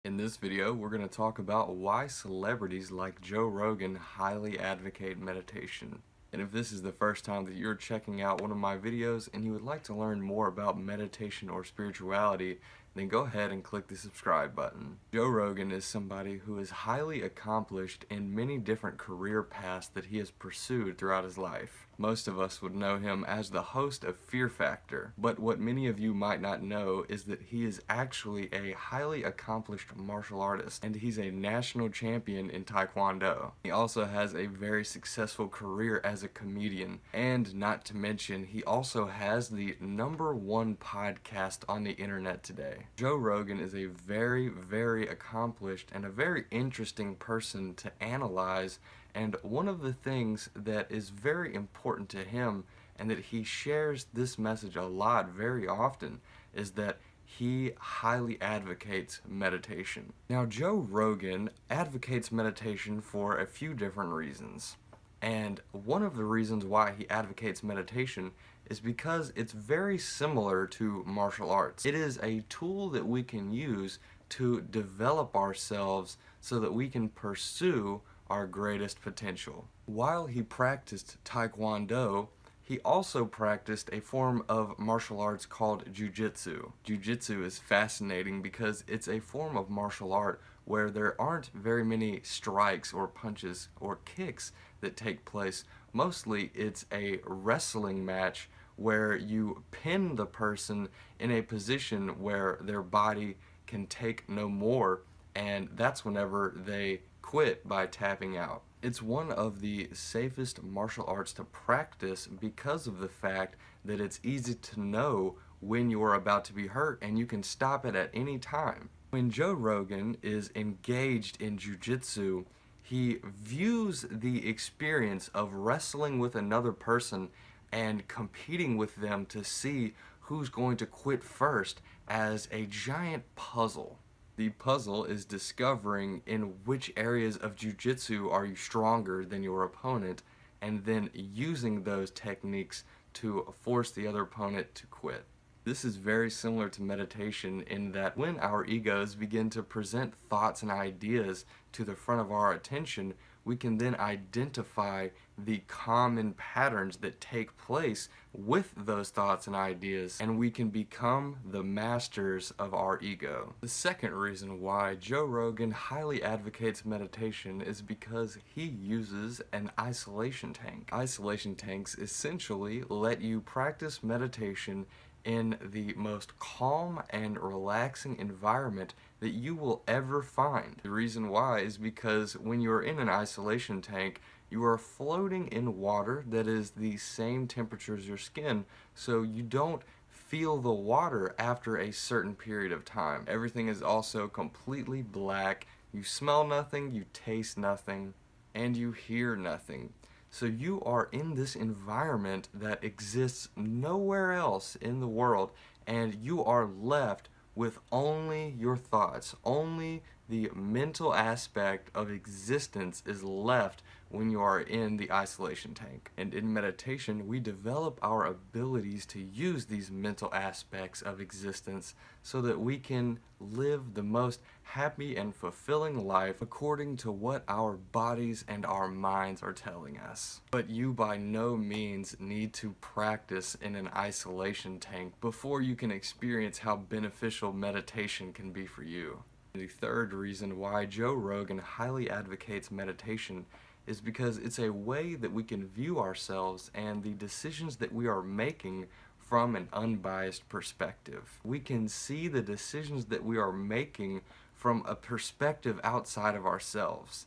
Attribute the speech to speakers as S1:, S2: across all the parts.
S1: In this video, we're going to talk about why celebrities like Joe Rogan highly advocate meditation. And if this is the first time that you're checking out one of my videos and you would like to learn more about meditation or spirituality, then go ahead and click the subscribe button. Joe Rogan is somebody who is highly accomplished in many different career paths that he has pursued throughout his life. Most of us would know him as the host of Fear Factor, but what many of you might not know is that he is actually a highly accomplished martial artist, and he's a national champion in Taekwondo. He also has a very successful career as a comedian, and not to mention, he also has the #1 podcast on the internet today. Joe Rogan is a very accomplished and a very interesting person to analyze, and one of the things that is very important to him, and that he shares this message a lot very often, is that he highly advocates meditation. Now, Joe Rogan advocates meditation for a few different reasons. And one of the reasons why he advocates meditation is because it's very similar to martial arts. It is a tool that we can use to develop ourselves so that we can pursue our greatest potential. While he practiced Taekwondo, he also practiced a form of martial arts called Jiu-Jitsu. Jiu-Jitsu is fascinating because it's a form of martial art where there aren't very many strikes or punches or kicks that take place. Mostly it's a wrestling match where you pin the person in a position where their body can take no more, and that's whenever they quit by tapping out. It's one of the safest martial arts to practice because of the fact that it's easy to know when you're about to be hurt and you can stop it at any time. When Joe Rogan is engaged in jiu-jitsu, he views the experience of wrestling with another person and competing with them to see who's going to quit first as a giant puzzle. The puzzle is discovering in which areas of jiu-jitsu are you stronger than your opponent, and then using those techniques to force the other opponent to quit. This is very similar to meditation in that when our egos begin to present thoughts and ideas to the front of our attention, we can then identify the common patterns that take place with those thoughts and ideas, and we can become the masters of our ego. The second reason why Joe Rogan highly advocates meditation is because he uses an isolation tank. Isolation tanks essentially let you practice meditation in the most calm and relaxing environment that you will ever find. The reason why is because when you're in an isolation tank, you are floating in water that is the same temperature as your skin, so you don't feel the water after a certain period of time. Everything is also completely black. You smell nothing, you taste nothing, and you hear nothing. So you are in this environment that exists nowhere else in the world, and you are left with only your thoughts. Only the mental aspect of existence is left when you are in the isolation tank. And in meditation, we develop our abilities to use these mental aspects of existence so that we can live the most happy and fulfilling life according to what our bodies and our minds are telling us. But you by no means need to practice in an isolation tank before you can experience how beneficial meditation can be for you. The third reason why Joe Rogan highly advocates meditation is because it's a way that we can view ourselves and the decisions that we are making from an unbiased perspective. We can see the decisions that we are making from a perspective outside of ourselves,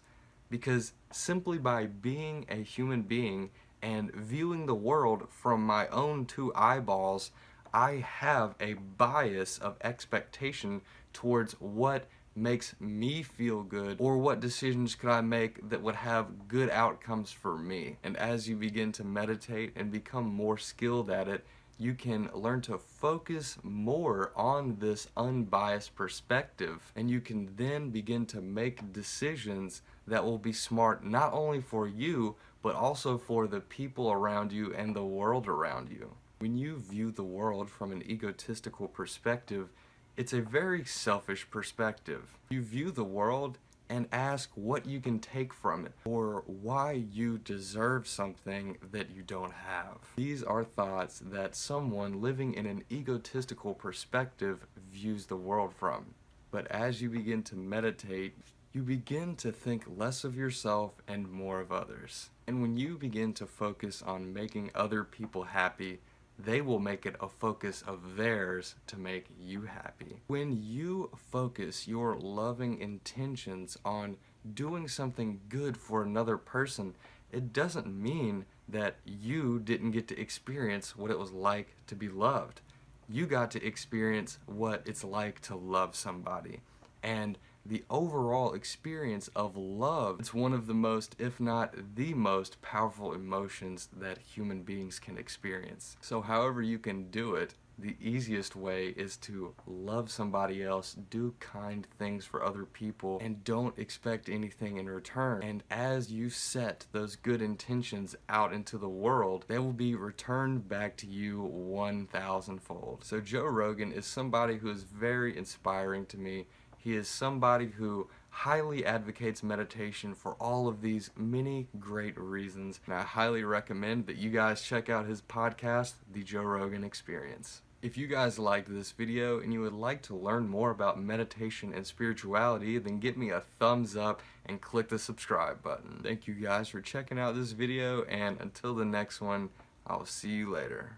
S1: because simply by being a human being and viewing the world from my own two eyeballs, I have a bias of expectation towards what makes me feel good, or what decisions could I make that would have good outcomes for me. And as you begin to meditate and become more skilled at it, you can learn to focus more on this unbiased perspective, and you can then begin to make decisions that will be smart not only for you, but also for the people around you and the world around you. When you view the world from an egotistical perspective, It's a very selfish perspective. You view the world and ask what you can take from it, or why you deserve something that you don't have. These are thoughts that someone living in an egotistical perspective views the world from. But as you begin to meditate, you begin to think less of yourself and more of others. And when you begin to focus on making other people happy, they will make it a focus of theirs to make you happy. When you focus your loving intentions on doing something good for another person, it doesn't mean that you didn't get to experience what it was like to be loved. You got to experience what it's like to love somebody. And the overall experience of love, it's one of the most, if not the most, powerful emotions that human beings can experience. So however you can do it, the easiest way is to love somebody else, do kind things for other people, and don't expect anything in return. And as you set those good intentions out into the world, they will be returned back to you 1,000-fold. So Joe Rogan is somebody who is very inspiring to me. He is somebody who highly advocates meditation for all of these many great reasons, and I highly recommend that you guys check out his podcast, The Joe Rogan Experience. If you guys liked this video and you would like to learn more about meditation and spirituality, then give me a thumbs up and click the subscribe button. Thank you guys for checking out this video, and until the next one, I'll see you later.